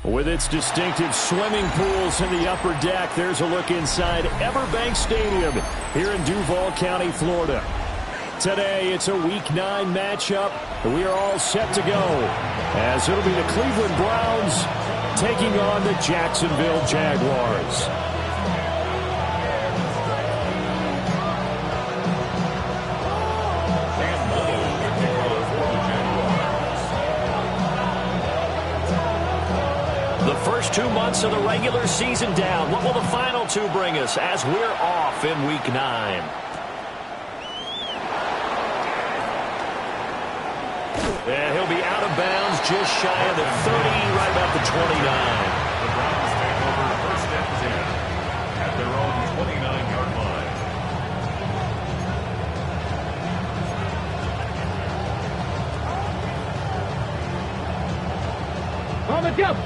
With its distinctive swimming pools in the upper deck, there's a look inside Everbank Stadium here in Duval County, Florida. Today, it's a Week 9 matchup. We are all set to go, as it'll be the Cleveland Browns taking on the Jacksonville Jaguars. First 2 months of the regular season down. What will the final 2 bring us as we're off in Week 9? And he'll be out of bounds just shy of the 30, right about the 29. The Browns take over first and 10 at their own 29-yard line. On the jump.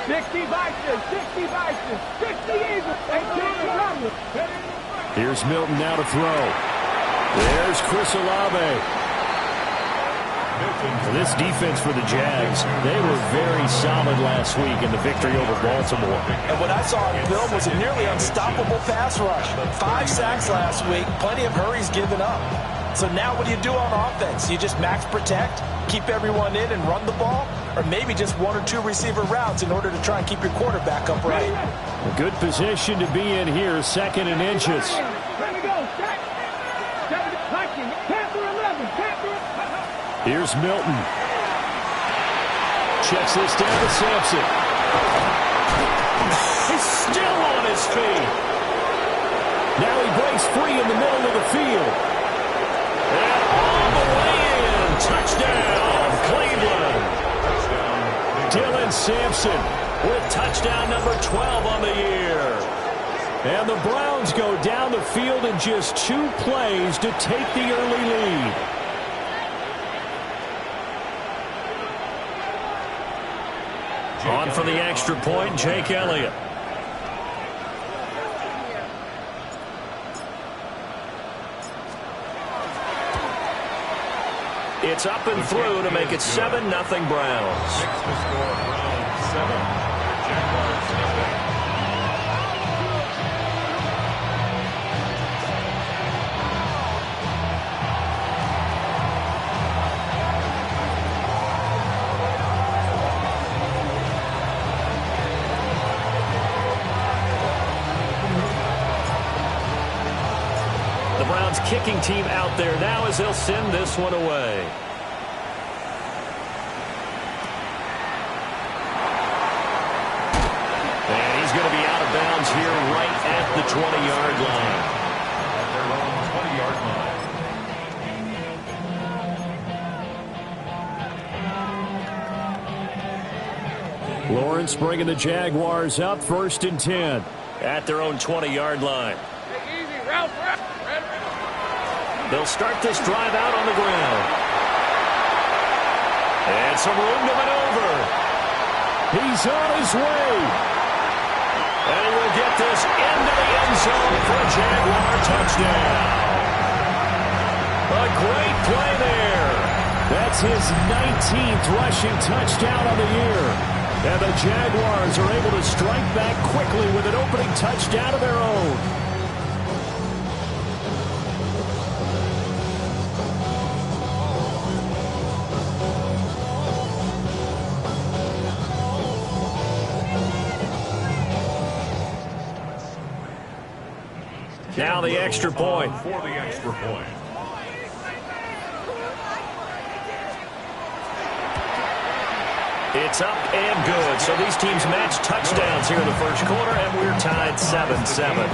60 Vikings, 60 Vikings, 60 Eagles, 18 Columbus. Here's Milton now to throw. There's Chris Olave. This defense for the Jags, they were very solid last week in the victory over Baltimore. And what I saw on film was a nearly unstoppable pass rush. 5 sacks last week, plenty of hurries given up. So now what do you do on offense? You just max protect, keep everyone in and run the ball, or maybe just 1 or 2 receiver routes in order to try and keep your quarterback upright. A good position to be in here, 2nd and inches. Here's Milton. Checks this down to Sampson. He's still on his feet. Now he breaks free in the middle of the field. And all the way in. Touchdown, Cleveland. Dylan Sampson with touchdown number 12 on the year. And the Browns go down the field in just 2 plays to take the early lead. On for the extra point, Jake Elliott. It's up and through to make it 7-0 Browns. 6 to score, Browns 7. Jaguars nothing. The Browns kicking team out there now as they'll send this one away. And he's going to be out of bounds here right at the 20-yard line. At their own 20-yard line. Lawrence bringing the Jaguars up, 1st and 10. At their own 20-yard line. They'll start this drive out on the ground. And some room to maneuver. He's on his way. And he will get this into the end zone for a Jaguar touchdown. A great play there. That's his 19th rushing touchdown on the year. And the Jaguars are able to strike back quickly with an opening touchdown of their own. Now the extra point. For the extra point. It's up and good. So these teams match touchdowns here in the first quarter, and we're tied 7-7.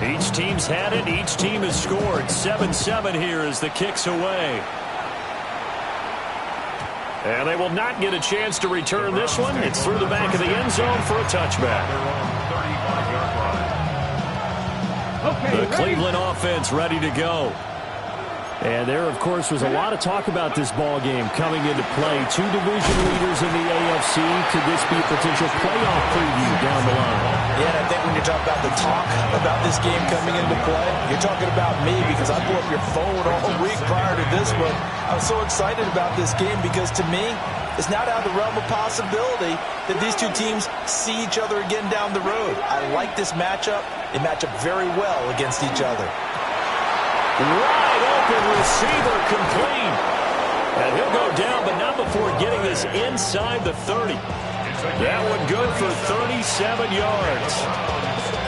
Each team's had it. Each team has scored. 7-7 here as the kick's away. And they will not get a chance to return this one. It's through the back of the end zone for a touchback. The Cleveland offense ready to go. And there, of course, was a lot of talk about this ball game coming into play. Two division leaders in the AFC. Could this be a potential playoff preview down the line? Yeah, and I think when you talk about the talk about this game coming into play, you're talking about me because I blew up your phone all week prior to this one. I was so excited about this game because, to me, it's not out of the realm of possibility that these two teams see each other again down the road. I like this matchup. They match up very well against each other. Wide open receiver complete. And he'll go down, but not before getting this inside the 30. That one good for 37 yards.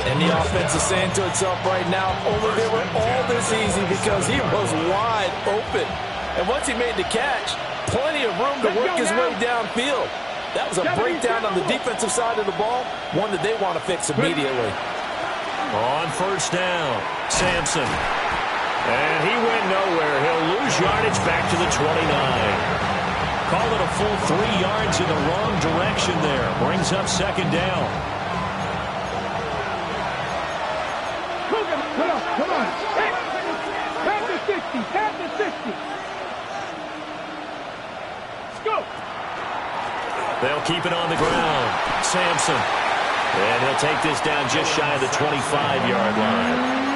And the offense is saying to itself right now, only they were all this easy because he was wide open. And once he made the catch, plenty of room to work his way downfield. That was a breakdown on the defensive side of the ball, one that they want to fix immediately. On first down, Sampson. And he went nowhere. He'll lose yardage back to the 29. Call it a full 3 yards in the wrong direction there. Brings up second down. Come on. Tap the 60. Tap the 60. Let's go. They'll keep it on the ground. Sampson. And he'll take this down just shy of the 25-yard line.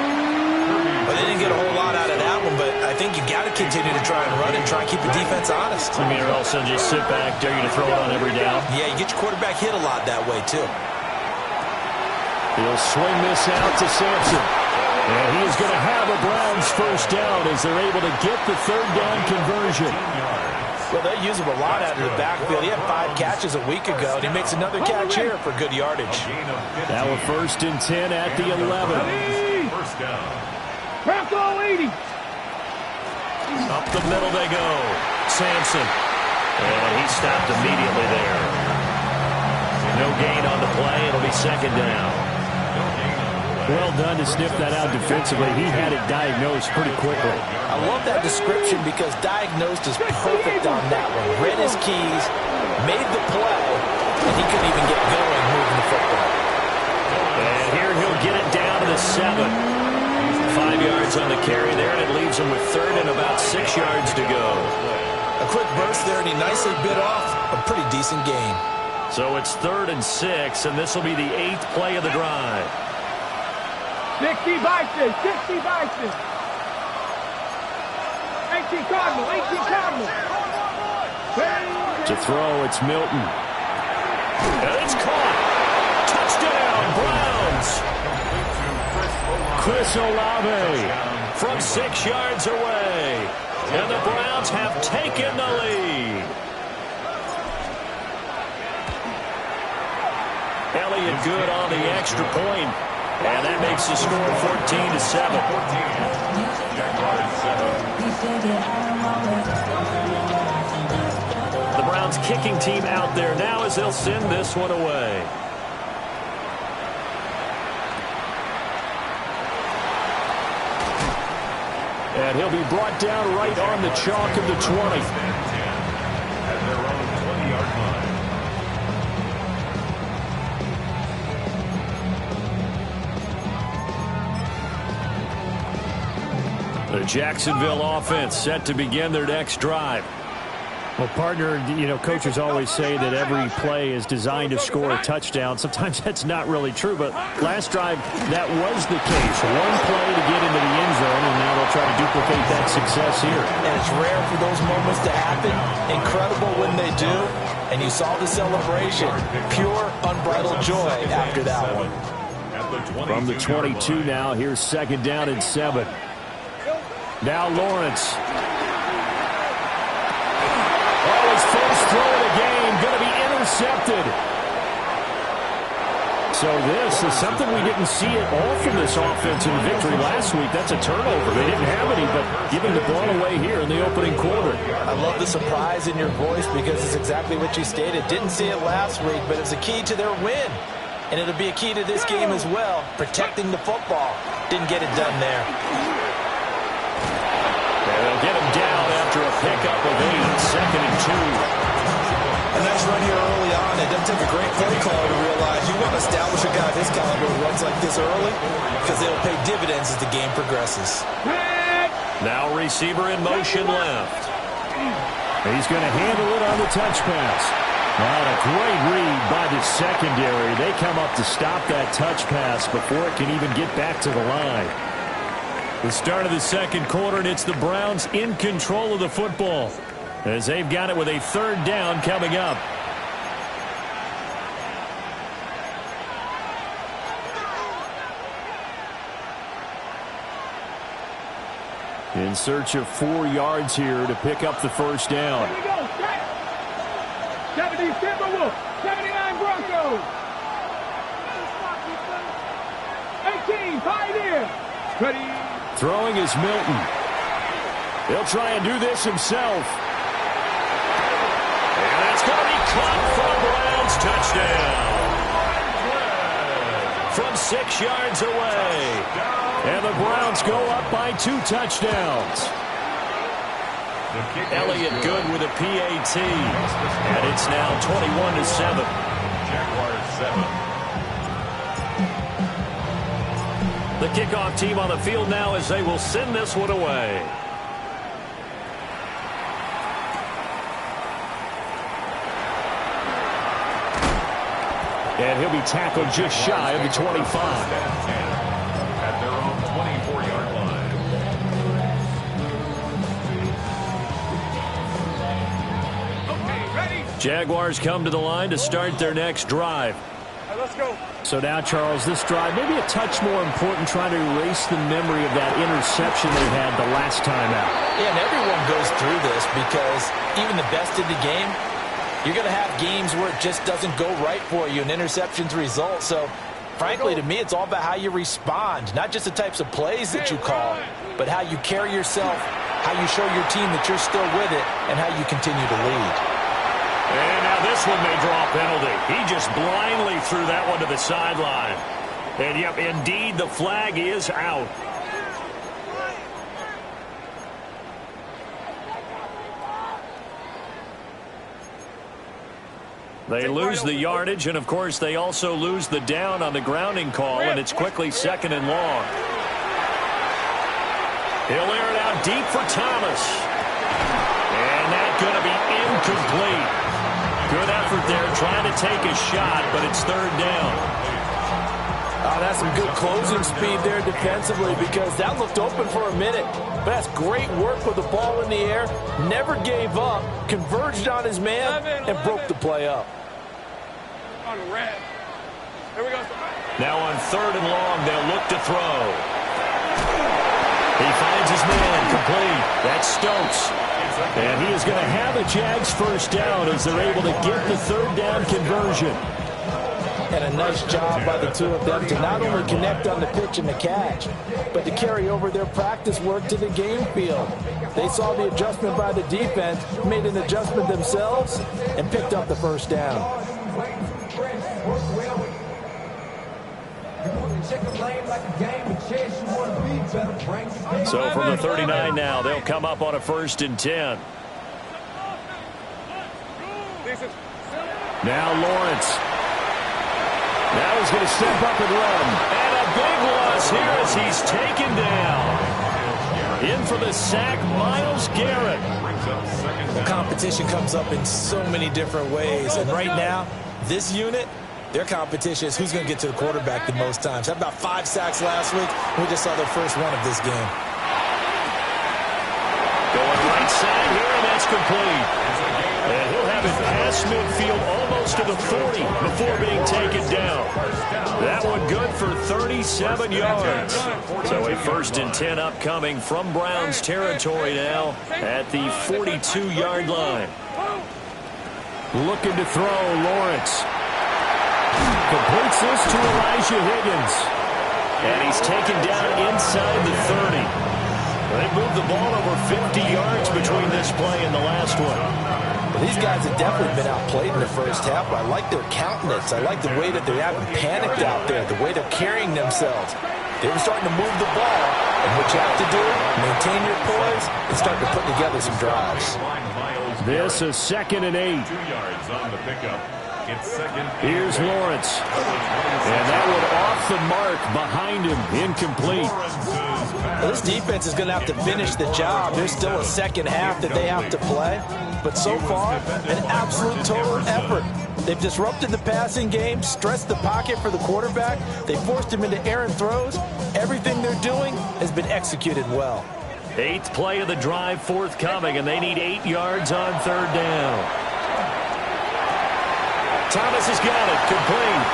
Well, they didn't get a whole lot out of that one, but I think you got to continue to try and run and try and keep the defense honest. I mean, or else they'll just sit back, dare you to throw it on every down. Yeah, you get your quarterback hit a lot that way, too. He'll swing this out to Sampson. And he is going to have a Browns first down as they're able to get the third down conversion. Well, they use him a lot out of the backfield. He had 5 catches a week ago, and he makes another catch here for good yardage. Now a 1st and 10 at the 11. First down. Craft all 80. Up the middle they go. Sampson. And he stopped immediately there. No gain on the play. It'll be second down. Well done to sniff that out defensively. He had it diagnosed pretty quickly. I love that description because diagnosed is perfect on that one. Read his keys, made the play, and he couldn't even get going moving the football. And here he'll get it down to the 7. 5 yards on the carry there, and it leaves him with 3rd and about 6 yards to go. A quick burst there, and he nicely bit off a pretty decent gain. So it's 3rd and 6, and this will be the 8th play of the drive. 60 Vikings. 60 Vikings. 18 Cardinal. 18 Cardinal. To throw, it's Milton. And it's caught. Touchdown, Browns. Chris Olave From 6 yards away. And the Browns have taken the lead. Elliott good on the extra point. And that makes the score 14-7. The Browns kicking team out there now as they'll send this one away. And he'll be brought down right on the chalk of the 20. At their own 20-yard line. The Jacksonville offense set to begin their next drive. Well, partner, you know, coaches always say that every play is designed to score a touchdown. Sometimes that's not really true, but last drive, that was the case. One play to get into the end zone, and now they'll try to duplicate that success here. And it's rare for those moments to happen. Incredible when they do. And you saw the celebration. Pure, unbridled joy after that one. From the 22 now, here's 2nd down and 7. Now Lawrence. His first throw of the game going to be intercepted. So this is something we didn't see at all from this offense in victory last week. That's a turnover. They didn't have any, but giving the ball away here in the opening quarter. I love the surprise in your voice because it's exactly what you stated. Didn't see it last week, but it's a key to their win. And it'll be a key to this game as well, protecting the football. Didn't get it done there. They'll get him down after a pickup of 8, 2nd and 2. A nice run here early on. It doesn't take a great play caller to realize you want to establish a guy of his caliber who runs like this early because they'll pay dividends as the game progresses. Now receiver in motion left. He's going to handle it on the touch pass. Well, a great read by the secondary. They come up to stop that touch pass before it can even get back to the line. The start of the second quarter, and it's the Browns in control of the football as they've got it with a third down coming up. In search of 4 yards here to pick up the first down. Here we go. 70 Timberwolves, 79 Broncos. 18 Pioneers. Ready. Throwing is Milton. He'll try and do this himself. And that's going to be caught for a Browns touchdown. From 6 yards away. And the Browns go up by 2 touchdowns. Elliott good with a PAT. And it's now 21-7. Jaguars 7. The kickoff team on the field now as they will send this one away. And he'll be tackled just shy of the 25. At their own 24-yard line. Okay, ready. Jaguars come to the line to start their next drive. Let's go. So now, Charles, this drive maybe a touch more important, trying to erase the memory of that interception they had the last time out. Yeah, and everyone goes through this because even the best in the game, you're going to have games where it just doesn't go right for you and interceptions result. So, frankly, to me, it's all about how you respond, not just the types of plays that you call, but how you carry yourself, how you show your team that you're still with it, and how you continue to lead. And now this one may draw a penalty. He just blindly threw that one to the sideline. And, yep, indeed, the flag is out. They lose the yardage, and, of course, they also lose the down on the grounding call, and it's quickly 2nd and long. He'll air it out deep for Thomas. And that's going to be incomplete. Good effort there trying to take a shot, but it's 3rd down. Oh, that's some good closing speed there defensively because that looked open for a minute. But that's great work with the ball in the air. Never gave up, converged on his man, and broke the play up. On the red. Here we go. Now on 3rd and long, they'll look to throw. He finds his man complete. That's Stokes. And he is going to have a Jags first down as they're able to get the 3rd down conversion. And a nice job by the two of them to not only connect on the pitch and the catch, but to carry over their practice work to the game field. They saw the adjustment by the defense, made an adjustment themselves, and picked up the first down. So from the 39 now, they'll come up on a 1st and 10. Now Lawrence. Now he's going to step up and run. And a big loss here as he's taken down. In for the sack, Myles Garrett. The competition comes up in so many different ways. And right now, this unit, their competition is who's going to get to the quarterback the most times. Had about 5 sacks last week. We just saw their first one of this game. Going right side here, and that's complete. And he'll have it past midfield almost to the 40 before being taken down. That one good for 37 yards. So a 1st and 10 upcoming from Browns territory now at the 42-yard line. Looking to throw, Lawrence. Completes this to Elijah Higgins. And he's taken down inside the 30. They moved the ball over 50 yards between this play and the last one. Well, these guys have definitely been outplayed in the first half. I like their countenance. I like the way that they haven't panicked out there, the way they're carrying themselves. They were starting to move the ball. And what you have to do, maintain your poise and start to put together some drives. This is 2nd and 8. 2 yards on the pickup. It's 2nd. Here's Lawrence. And that one off the mark behind him. Incomplete. Well, this defense is going to have to finish the job. There's still a second half that they have to play. But so far, an absolute total effort. They've disrupted the passing game, stressed the pocket for the quarterback. They forced him into errant throws. Everything they're doing has been executed well. 8th play of the drive forthcoming, and they need 8 yards on 3rd down. Thomas has got it, complete.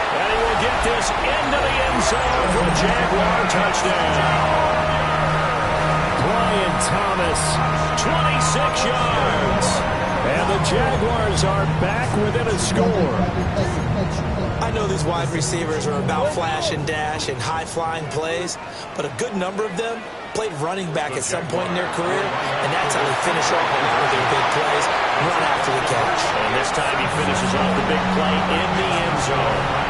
And he will get this into the end zone for a Jaguar touchdown. Brian Thomas, 26 yards. and the Jaguars are back within a score. I know these wide receivers are about flash and dash and high-flying plays, but a good number of them played running back at some point in their career, and that's how they finish off a lot of their big plays, run after the catch. And this time he finishes off the big play in the end zone.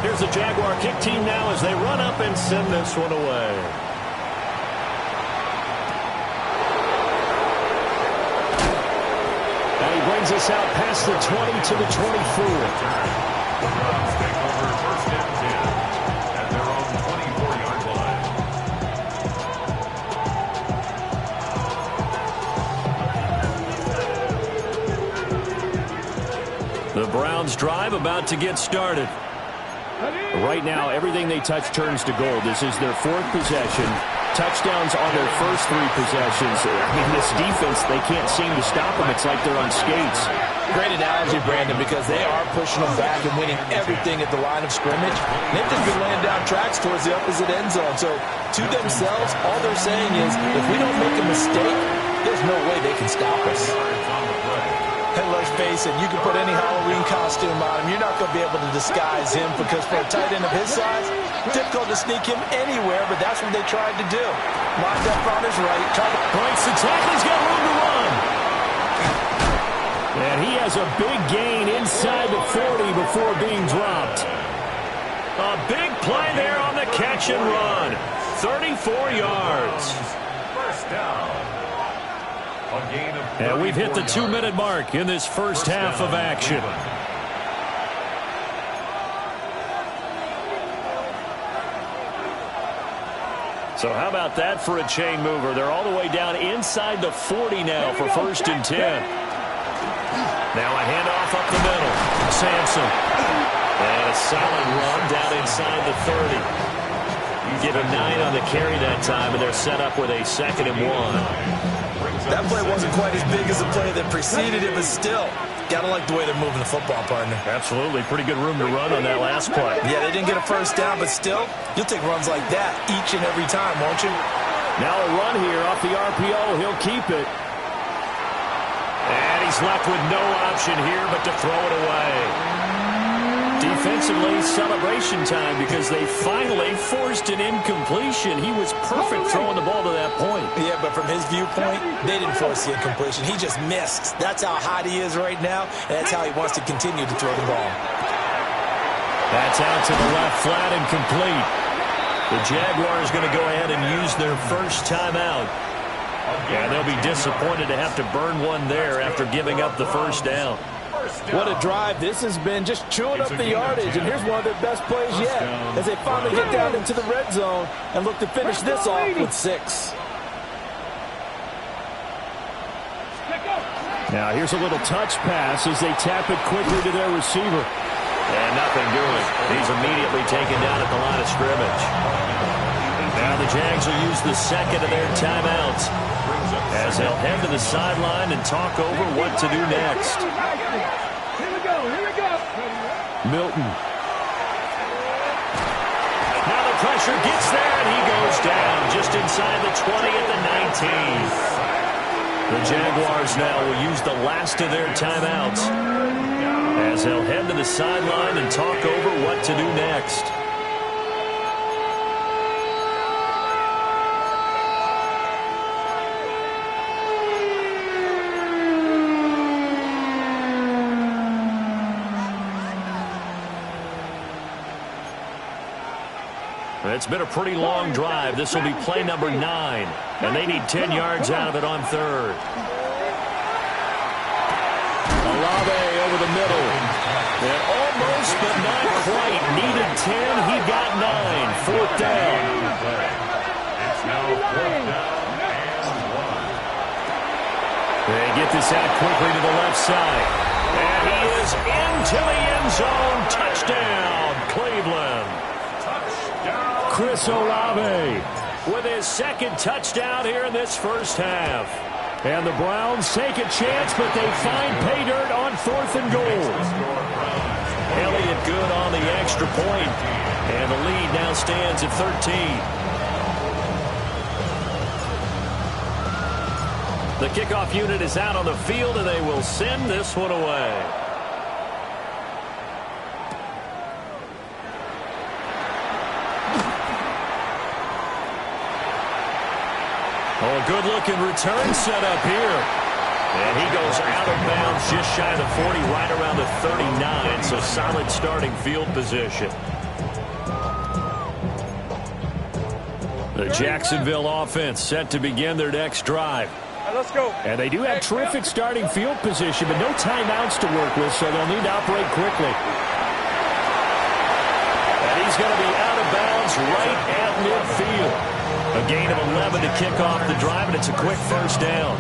Here's the Jaguar kick team now as they run up and send this one away. And he brings us out past the 20 to the 24. The Browns take over 1st and 10 at their own 24-yard line. The Browns drive about to get started. Right now, everything they touch turns to gold. This is their 4th possession. Touchdowns on their first 3 possessions. I mean, this defense, they can't seem to stop them. It's like they're on skates. Great analogy, Brandon, because they are pushing them back and winning everything at the line of scrimmage. They've just been laying down tracks towards the opposite end zone. So, to themselves, all they're saying is, if we don't make a mistake, there's no way they can stop us. And let's face it, you can put any Halloween costume on him. You're not going to be able to disguise him because for a tight end of his size, difficult to sneak him anywhere, but that's what they tried to do. Lined up on his right, tried to... Breaks the tackle, he's got room to run. And he has a big gain inside the 40 before being dropped. A big play there on the catch and run. 34 yards. First down. A gain of And we've hit the 2-minute mark in this first half of action. So how about that for a chain mover? They're all the way down inside the 40 now for 1st and 10. Now a handoff up the middle. Sampson. And a solid run down inside the 30. Give him 9 on the carry that time, and they're set up with a 2nd and 1. That play wasn't quite as big as the play that preceded it, but still, got to like the way they're moving the football, partner. Absolutely. Pretty good room to run on that last play. Yeah, they didn't get a first down, but still, you'll take runs like that each and every time, won't you? Now a run here off the RPO. He'll keep it. And he's left with no option here but to throw it away. Defensively, celebration time because they finally forced an incompletion. He was perfect throwing the ball to that point. Yeah, but from his viewpoint, they didn't force the incompletion. He just missed. That's how hot he is right now, and that's how he wants to continue to throw the ball. That's out to the left, flat and complete. The Jaguars going to go ahead and use their first timeout. Yeah, they'll be disappointed to have to burn one there after giving up the first down. What a drive. This has been just chewing up the yardage, and here's one of their best plays yet as they finally get down into the red zone and look to finish this off with 6. Now here's a little touch pass as they tap it quickly to their receiver. And nothing doing. He's immediately taken down at the line of scrimmage. Now the Jags will use the 2nd of their timeouts as they'll head to the sideline and talk over what to do next. Here we go. Milton. Now the pressure gets there, and he goes down just inside the 20 at the 19. The Jaguars now will use the last of their timeouts as they'll head to the sideline and talk over what to do next. It's been a pretty long drive. This will be play number 9, and they need 10 yards out of it on third. Olave over the middle. And almost, but not quite. Needed 10. He got 9. Fourth down. It's now 4th down and 1. They get this out quickly to the left side. And he is into the end zone. Touchdown, Cleveland. Touchdown. Chris Olave with his second touchdown here in this first half. And the Browns take a chance, but they find pay dirt on 4th and goal. Elliott good on the extra point. And the lead now stands at 13. The kickoff unit is out on the field, and they will send this one away. Oh, a good-looking return set up here. And he goes out of bounds just shy of the 40, right around the 39, so solid starting field position. The Jacksonville offense set to begin their next drive. Let's go. And they do have terrific starting field position, but no timeouts to work with, so they'll need to operate quickly. And he's going to be out of bounds right at midfield. A gain of 11 to kick off the drive, and it's a quick first down.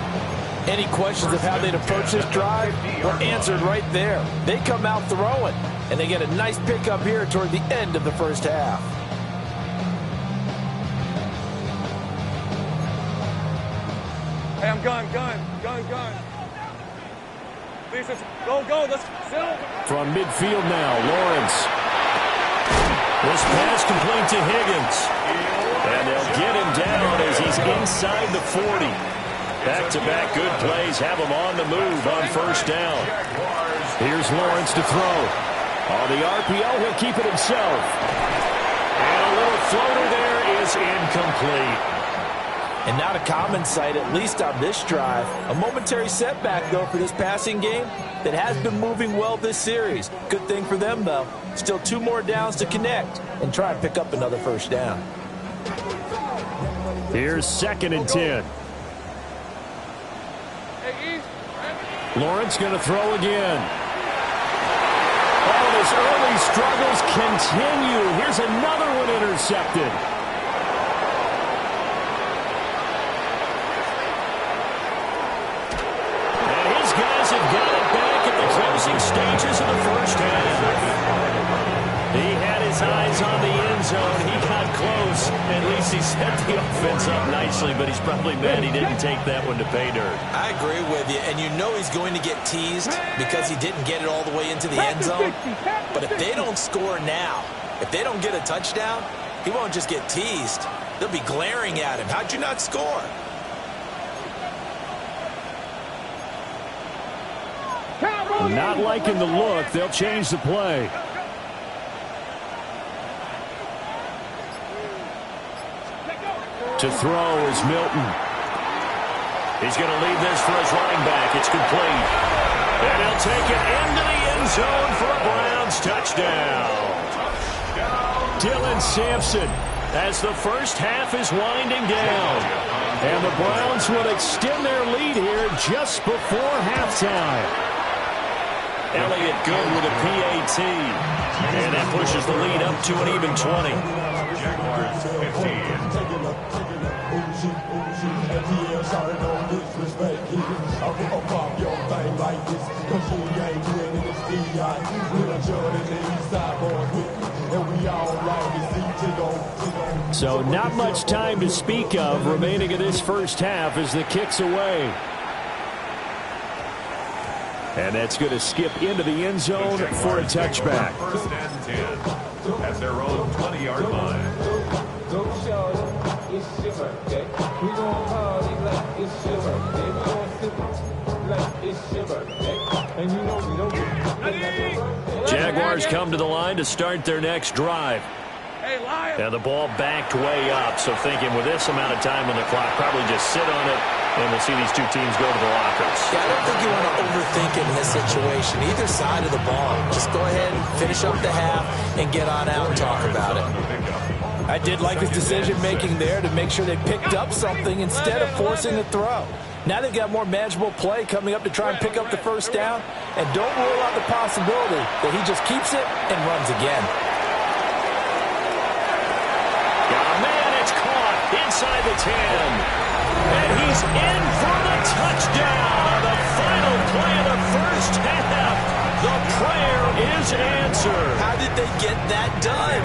Any questions of how they'd approach this drive were answered right there. They come out throwing, and they get a nice pickup here toward the end of the first half. Hey, I'm gun. Please, go, let's settle. From midfield now, Lawrence. This pass complete to Higgins. And they'll get him down as he's inside the 40. Back-to-back good plays have him on the move on first down. Here's Lawrence to throw. On the RPO, he'll keep it himself. And a little floater there is incomplete. And not a common sight, at least on this drive. A momentary setback, though, for this passing game that has been moving well this series. Good thing for them, though. Still 2 more downs to connect and try and pick up another first down. Here's 2nd and 10. Lawrence going to throw again. Oh, his early struggles continue. Here's another one intercepted. And his guys have got it back at the closing stages of the first half. He had his eyes on the end zone. He got close. At least he set the offense up nicely, but he's probably mad he didn't take that one to pay dirt. I agree with you, and you know he's going to get teased because he didn't get it all the way into the end zone. But if they don't score now, if they don't get a touchdown, he won't just get teased. They'll be glaring at him. How'd you not score? Not liking the look. They'll change the play. To throw is Milton. He's going to leave this for his running back. It's complete. And he'll take it into the end zone for a Browns touchdown. Dylan Sampson as the first half is winding down. And the Browns will extend their lead here just before halftime. Elliott good with a PAT. And that pushes the lead up to an even 20. Jaguars 15. So not much time to speak of remaining in this first half as the kick's away. And that's going to skip into the end zone for a touchback. 1st and 10 at their own 20-yard line. Jaguars come to the line to start their next drive. And the ball backed way up, so thinking with this amount of time on the clock, probably just sit on it, and we'll see these two teams go to the lockers. Yeah, I don't think you want to overthink it in this situation. Either side of the ball. Just go ahead and finish up the half and get on out and talk about it. I did like his decision-making there to make sure they picked up something instead of forcing a throw. Now they've got more manageable play coming up to try and pick up the first down, and don't rule out the possibility that he just keeps it and runs again. Oh, man, it's caught inside the 10. And he's in for the touchdown on the final play of the first half. The prayer is answered. How did they get that done?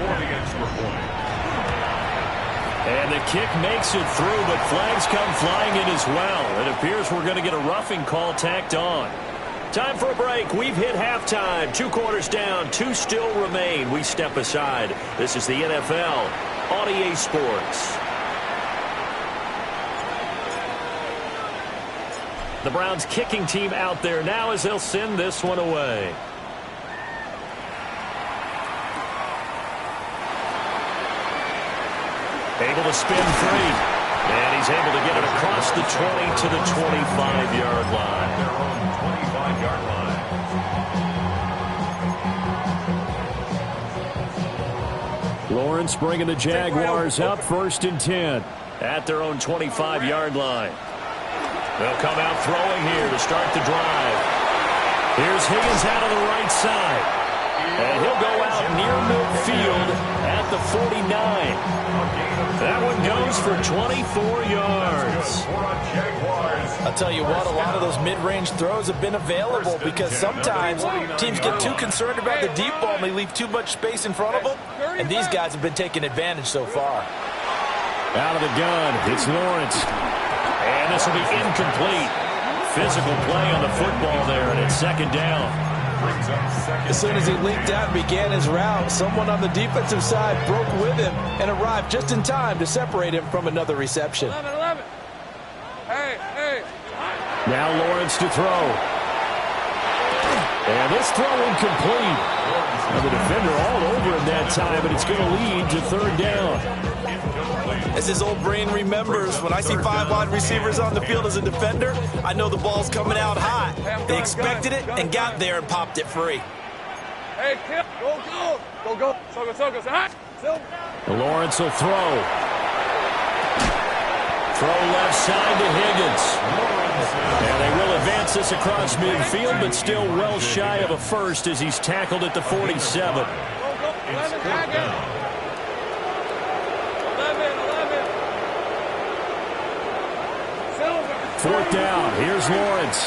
For the extra point. And the kick makes it through, but flags come flying in as well. It appears we're going to get a roughing call tacked on. Time for a break. We've hit halftime. 2 quarters down, 2 still remain. We step aside. This is the NFL on EA Sports. The Browns kicking team out there now as they'll send this one away. Able to spin free. And he's able to get it across the 20 to the 25-yard line. Their own 25-yard line. Lawrence bringing the Jaguars up 1st and 10 at their own 25-yard line. They'll come out throwing here to start the drive. Here's Higgins out on the right side. And he'll go out near midfield at the 49. That one goes for 24 yards. I'll tell you what, a lot of those mid-range throws have been available because sometimes teams get too concerned about the deep ball and they leave too much space in front of them. And these guys have been taking advantage so far. Out of the gun, it's Lawrence. And this will be incomplete. Physical play on the football there, and it's 2nd down. As soon as he leaped out and began his route, someone on the defensive side broke with him and arrived just in time to separate him from another reception. 11. Hey. Now Lawrence to throw. And this throw incomplete. And the defender all over him that time, and it's going to lead to 3rd down. As his old brain remembers, when I see 5 wide receivers on the field as a defender, I know the ball's coming out hot. They expected it and got there and popped it free. Hey, Kip. Go. Sogo. Lawrence will throw. Throw left side to Higgins. And they will advance this across midfield, but still well shy of a first as he's tackled at the 47. 4th down. Here's Lawrence.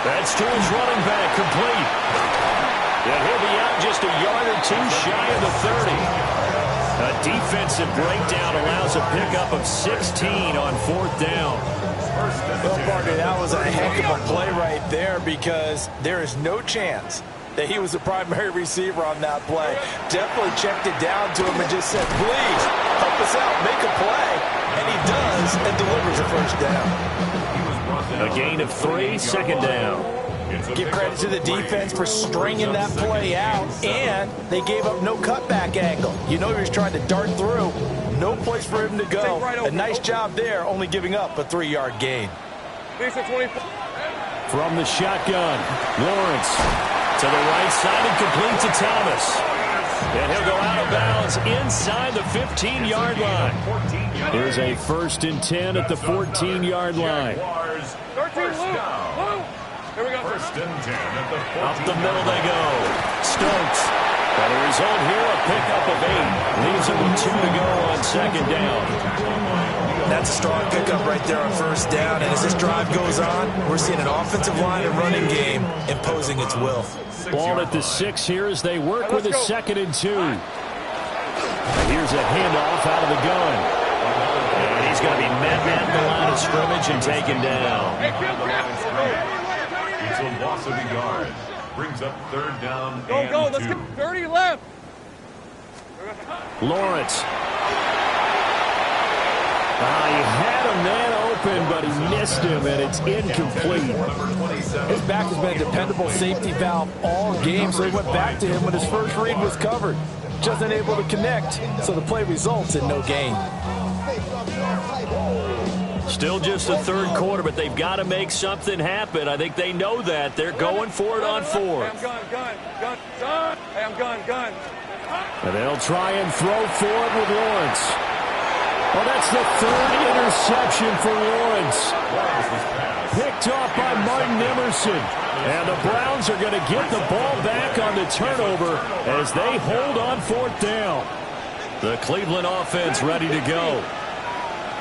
That's to his running back, complete. And he'll be out just a yard or 2 shy of the 30. A defensive breakdown allows a pickup of 16 on 4th down. Well, partner, that was a heck of a play right there because there is no chance that he was the primary receiver on that play. Definitely checked it down to him and just said, please, help us out, make a play. And he does and delivers a 1st down. A gain of 3, 2nd down. Give credit to the defense for stringing that play out, and they gave up no cutback angle. You know he was trying to dart through. No place for him to go. A nice job there, only giving up a 3-yard gain. From the shotgun, Lawrence to the right side and complete to Thomas. And he'll go out of bounds inside the 15-yard line. Here's a 1st and 10 at the 14-yard line. 13, Lou. Here we go. 1st and 10 at the 14. Up the middle they go. Stokes. And the result here, a pickup of 8. Leaves him with 2 to go on 2nd down. That's a strong pickup right there on 1st down. And as this drive goes on, we're seeing an offensive line and running game imposing its will. Ball at the 6 here as they work with a 2nd and 2. Here's a handoff out of the gun. And he's going to be met at the line of scrimmage and taken down. It's a loss of a yard. Brings up 3rd down and Go. Let's 2. get 30 left. Lawrence. He had a man open, but he missed him, and it's incomplete. His back has been a dependable safety valve all game, so he went back to him when his first read was covered. Just unable to connect, so the play results in no gain. Still just the 3rd quarter, but they've got to make something happen. I think they know that. They're going for it on 4th. Hey, I'm gun. Hey, I'm gun. And they'll try and throw for it with Lawrence. Oh, that's the third interception for Lawrence. Picked off by Martin Emerson. And the Browns are going to get the ball back on the turnover as they hold on fourth down. The Cleveland offense ready to go.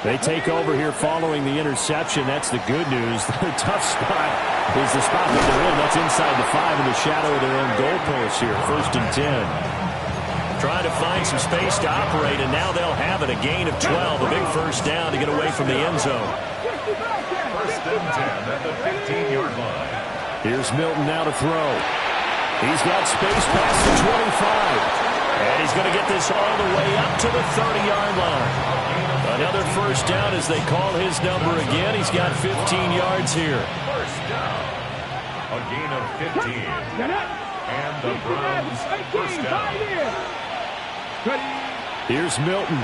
They take over here following the interception. That's the good news. The tough spot is the spot that they're in. That's inside the 5 in the shadow of their own goalpost here. 1st and 10. Trying to find some space to operate, and now they'll have it. A gain of 12. A big first down to get away from the end zone. 1st and 10 at the 15-yard line. Here's Milton now to throw. He's got space past the 25. And he's going to get this all the way up to the 30-yard line. Another first down as they call his number again. He's got 15 yards here. First down. A gain of 15. And the Browns first down. Here's Milton.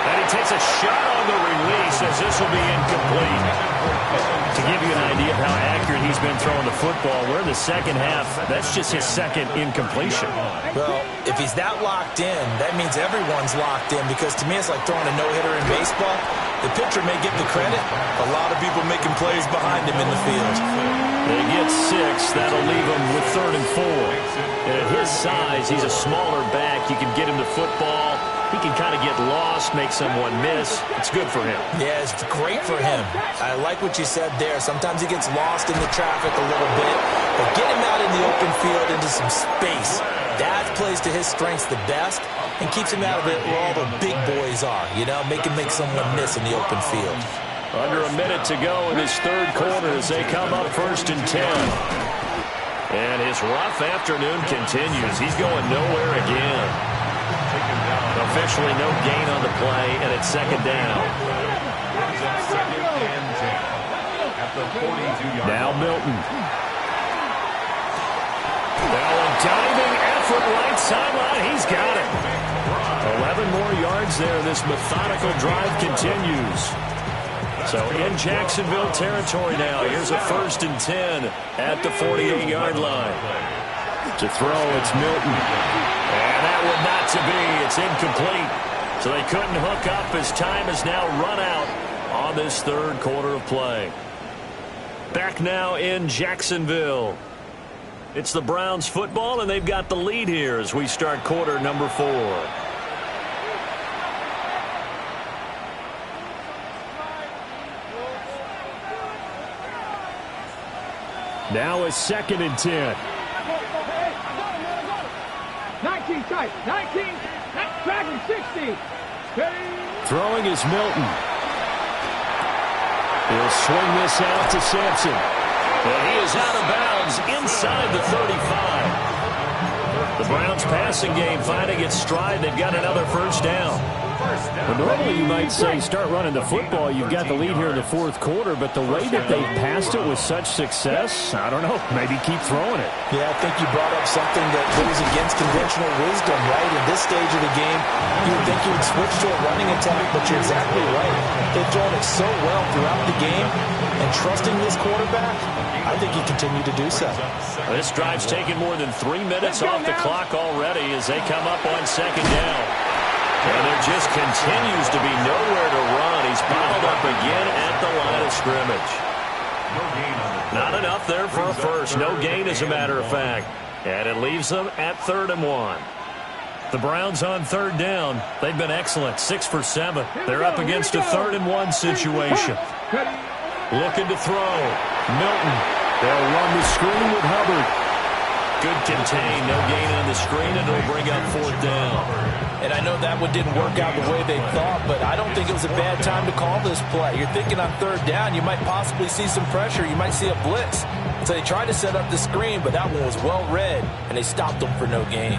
And he takes a shot on the release as this will be incomplete. To give you an idea of how accurate he's been throwing the football, we're in the second half. That's just his second incompletion. Well, if he's that locked in, that means everyone's locked in, because to me it's like throwing a no-hitter in baseball. The pitcher may get the credit. A lot of people making plays behind him in the field. They get 6. That'll leave him with 3rd and 4. And at his size, he's a smaller back. You can get him the football. He can kind of get lost, make someone miss. It's good for him. Yeah, it's great for him. I like what you said there. Sometimes he gets lost in the traffic a little bit, but get him out in the open field into some space. That plays to his strengths the best and keeps him out of it where all the big boys are, you know, make someone miss in the open field. Under a minute to go in this third quarter as they come up 1st and 10. And his rough afternoon continues. He's going nowhere again. Officially no gain on the play, and it's 2nd down. Now Milton. Now a diving effort right sideline. He's got it. 11 more yards there. This methodical drive continues. So in Jacksonville territory now. Here's a 1st and 10 at the 48-yard line. To throw, it's Milton. And that would not to be. It's incomplete. So they couldn't hook up as time has now run out on this third quarter of play. Back now in Jacksonville. It's the Browns football, and they've got the lead here as we start quarter number 4. Now a 2nd and 10. 19 tight. 19. Dragon 60. Throwing is Milton. He'll swing this out to Sampson. And he is out of bounds inside the 35. The Browns passing game finding its stride. They've got another first down. Well, normally you might say start running the football. You've got the lead here in the fourth quarter, but the way that they passed it with such success, I don't know, maybe keep throwing it. Yeah, I think you brought up something that goes against conventional wisdom, right? In this stage of the game, you would think you would switch to a running attack, but you're exactly right. They've thrown it so well throughout the game, and trusting this quarterback, I think he continued to do so. This drive's taken more than 3 minutes off the clock already as they come up on 2nd down. And there just continues to be nowhere to run. He's bottled up again at the line of scrimmage. Not enough there for a first. No gain, as a matter of fact. And it leaves them at 3rd and 1. The Browns on 3rd down. They've been excellent. 6 for 7. They're up against a 3rd and 1 situation. Looking to throw. Milton. They'll run the screen with Hubbard. Good contain. No gain on the screen, and it'll bring up 4th down. And I know that one didn't work out the way they thought, but I don't think it was a bad time to call this play. You're thinking on 3rd down, you might possibly see some pressure. You might see a blitz. So they tried to set up the screen, but that one was well read, and they stopped them for no gain.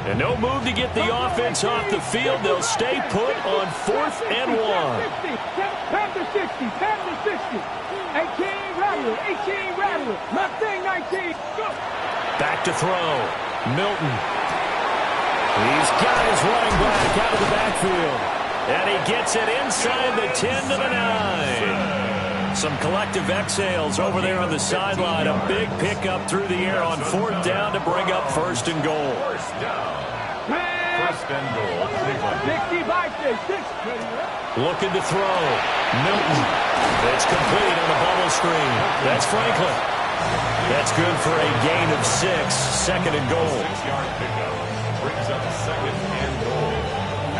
And no move to get the offense off the field. They'll stay put on 4th and 1. Pass to 60. Pass to 60. 18, rattle. 18, rattle. Mustang 19. Go. Back to throw. Milton. He's got his running back out of the backfield. And he gets it inside the 10 to the 9. Some collective exhales over there on the sideline. A big pickup through the air on 4th down to bring up 1st and goal. First down. First and goal. 60-6. Looking to throw. Newton. It's complete on the bubble screen. That's Franklin. That's good for a gain of 6. 2nd and goal. 6-yard pickup brings up 2nd and goal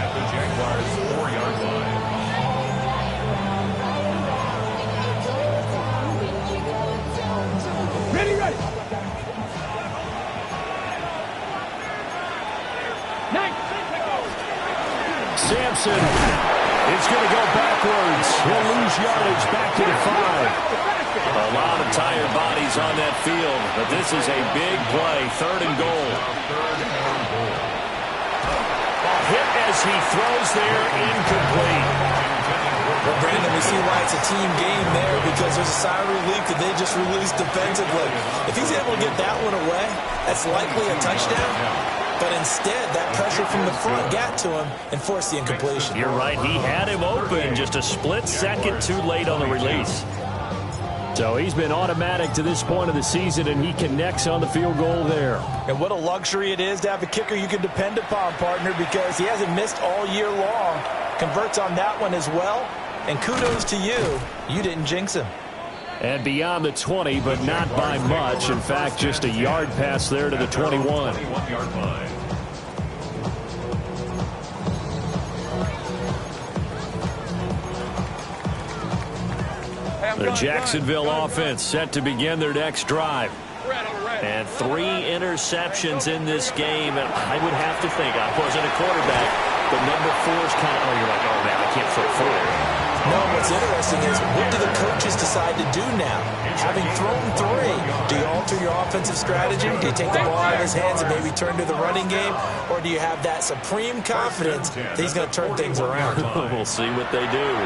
at the Jaguars' 4-yard line. Ready. Sampson is going to go backwards. He'll lose yardage back to the 5. A lot of tired bodies on that field, but this is a big play. 3rd and goal. A hit as he throws there, incomplete. Well, Brandon, we see why it's a team game there, because there's a sigh of relief that they just released defensively. If he's able to get that one away, that's likely a touchdown. But instead, that pressure from the front got to him and forced the incompletion. You're right. He had him open, just a split second too late on the release. So he's been automatic to this point of the season, and he connects on the field goal there. And what a luxury it is to have a kicker you can depend upon, partner, because he hasn't missed all year long. Converts on that one as well. And kudos to you. You didn't jinx him. And beyond the 20, but not by much. In fact, just a yard pass there to the 21. 21-yard line. The Jacksonville offense set to begin their next drive. And 3 interceptions in this game. And I would have to think, I wasn't a quarterback, but number 4 is kind of, you're like, oh, man, I can't throw 4. No, what's interesting is, what do the coaches decide to do now? Having thrown 3, do you alter your offensive strategy? Do you take the ball out of his hands and maybe turn to the running game? Or do you have that supreme confidence that he's going to turn things around? We'll see what they do.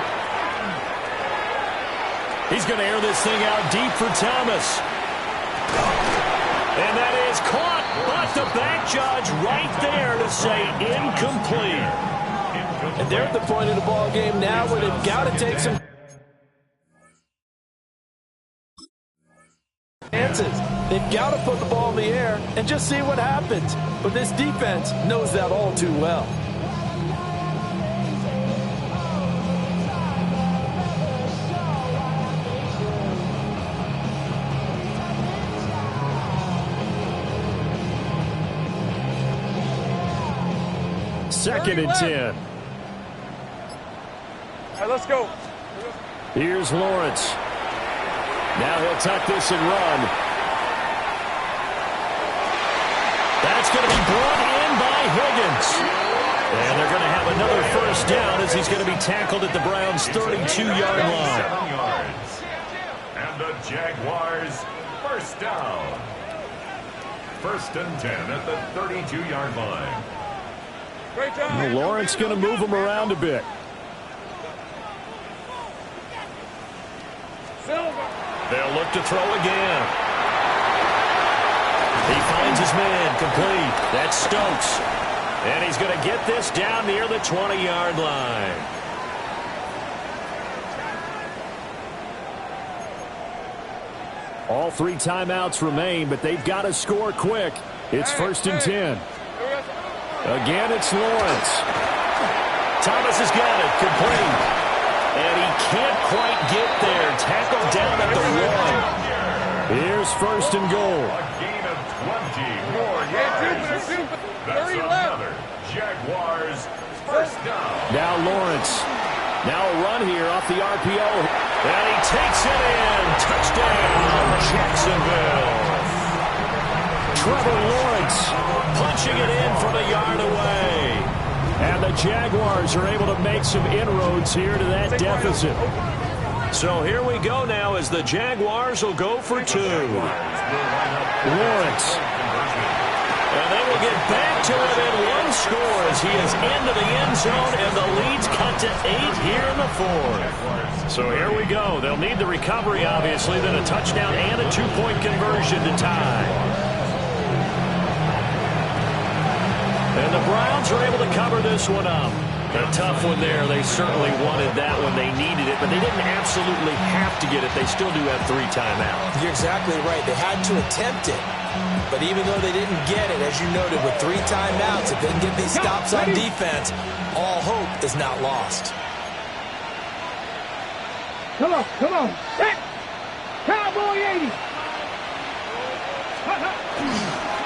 He's going to air this thing out deep for Thomas. And that is caught, but the back judge right there to say incomplete. And they're at the point of the ball game now where they've got to take some chances. They've got to put the ball in the air and just see what happens. But this defense knows that all too well. Second and 10. All right, let's go. Here's Lawrence. Now he'll tuck this and run. That's going to be brought in by Higgins. And they're going to have another first down as he's going to be tackled at the Browns' 32-yard line. 7 yards. And the Jaguars first down. 1st and 10 at the 32-yard line. Great job. Well, Lawrence going to move him around a bit. They'll look to throw again. He finds his man, complete. That's Stokes. And he's going to get this down near the 20-yard line. All 3 timeouts remain, but they've got to score quick. It's 1st and 10. Again, it's Lawrence. Thomas has got it, complete. And he can't quite get there. Tackled down at the 1. Here's 1st and goal. A gain of 20 more yards. That's another Jaguars first down. Now Lawrence. Now a run here off the RPO. And he takes it in. Touchdown, Jacksonville. Trevor Lawrence punching it in from a yard away. And the Jaguars are able to make some inroads here to that deficit. So here we go now as the Jaguars will go for 2. Lawrence. And they will get back to it in 1 score as he is into the end zone, and the lead's cut to 8 here in the 4th. So here we go. They'll need the recovery, obviously, then a touchdown and a 2-point conversion to tie. And the Browns are able to cover this one up. A tough one there. They certainly wanted that when they needed it, but they didn't absolutely have to get it. They still do have 3 timeouts. You're exactly right. They had to attempt it. But even though they didn't get it, as you noted, with 3 timeouts, if they can get these stops on defense, all hope is not lost. Come on, come on. Set. Cowboy 80.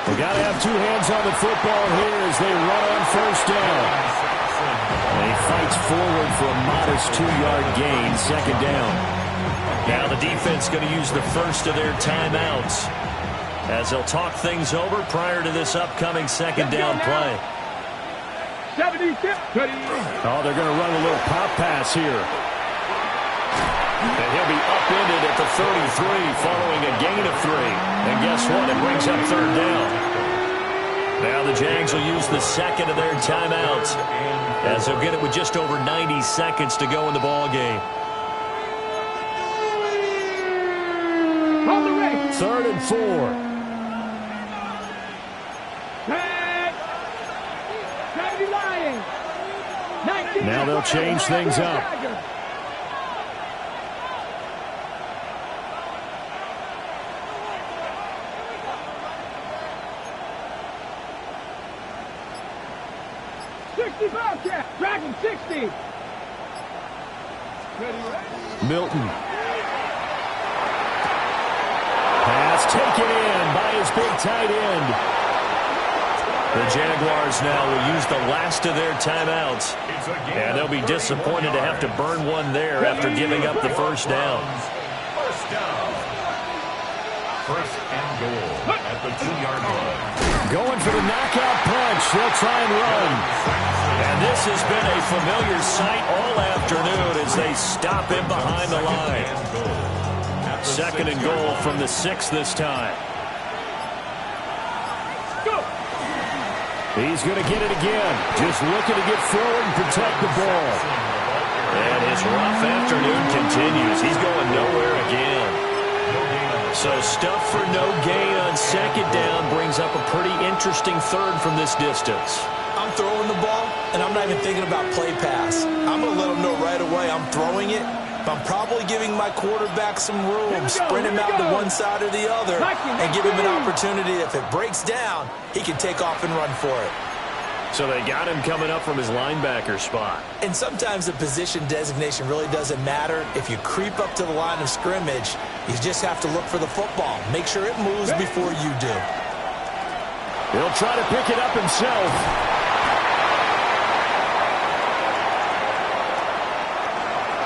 They got to have 2 hands on the football here as they run on first down. And he fights forward for a modest 2-yard gain, second down. Now the defense going to use the first of their timeouts as they'll talk things over prior to this upcoming second down play. 76. Oh, they're going to run a little pop pass here. And he'll be upended at the 33 following a gain of 3. And guess what? It brings up third down. Now the Jags will use the second of their timeouts as they'll get it with just over 90 seconds to go in the ball game. On the way. 3rd and 4. Now they'll change things up. Dragon 60. Milton. Pass taken in by his big tight end. The Jaguars now will use the last of their timeouts. And they'll be disappointed to have to burn one there after giving up the first down. First down. First and goal at the 2-yard line. Going for the knockout punch. They'll try and run. And this has been a familiar sight all afternoon as they stop him behind the line. Second and goal from the 6 this time. He's going to get it again. Just looking to get forward and protect the ball. And his rough afternoon continues. He's going nowhere again. So stuff for no gain on second down brings up a pretty interesting third from this distance. I'm throwing the ball, and I'm not even thinking about play pass. I'm going to let them know right away I'm throwing it, but I'm probably giving my quarterback some room, sprint him out to one side or the other, and give him an opportunity. If it breaks down, he can take off and run for it. So they got him coming up from his linebacker spot. And sometimes the position designation really doesn't matter. If you creep up to the line of scrimmage, you just have to look for the football. Make sure it moves before you do. He'll try to pick it up himself.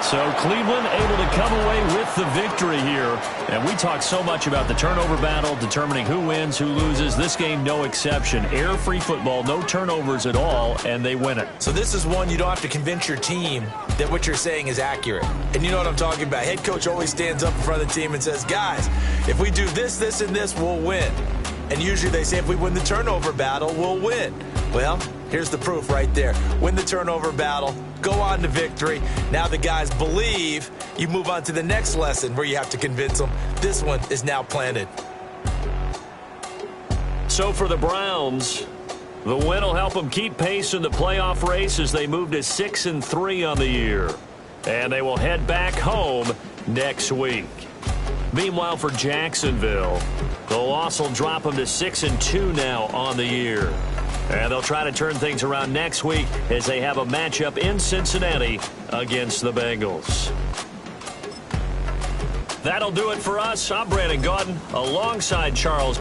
So Cleveland able to come away with the victory here. And we talk so much about the turnover battle, determining who wins, who loses. This game, no exception. Error-free football, no turnovers at all, and they win it. So this is one you don't have to convince your team that what you're saying is accurate. And you know what I'm talking about. Head coach always stands up in front of the team and says, guys, if we do this, this, and this, we'll win. And usually they say if we win the turnover battle, we'll win. Well, here's the proof right there. Win the turnover battle, go on to victory. Now the guys believe. You move on to the next lesson where you have to convince them. This one is now planted. So for the Browns, the win will help them keep pace in the playoff race as they move to 6-3 on the year. And they will head back home next week. Meanwhile, for Jacksonville, the loss will drop them to 6-2 now on the year. And they'll try to turn things around next week as they have a matchup in Cincinnati against the Bengals. That'll do it for us. I'm Brandon Gaudin alongside Charles.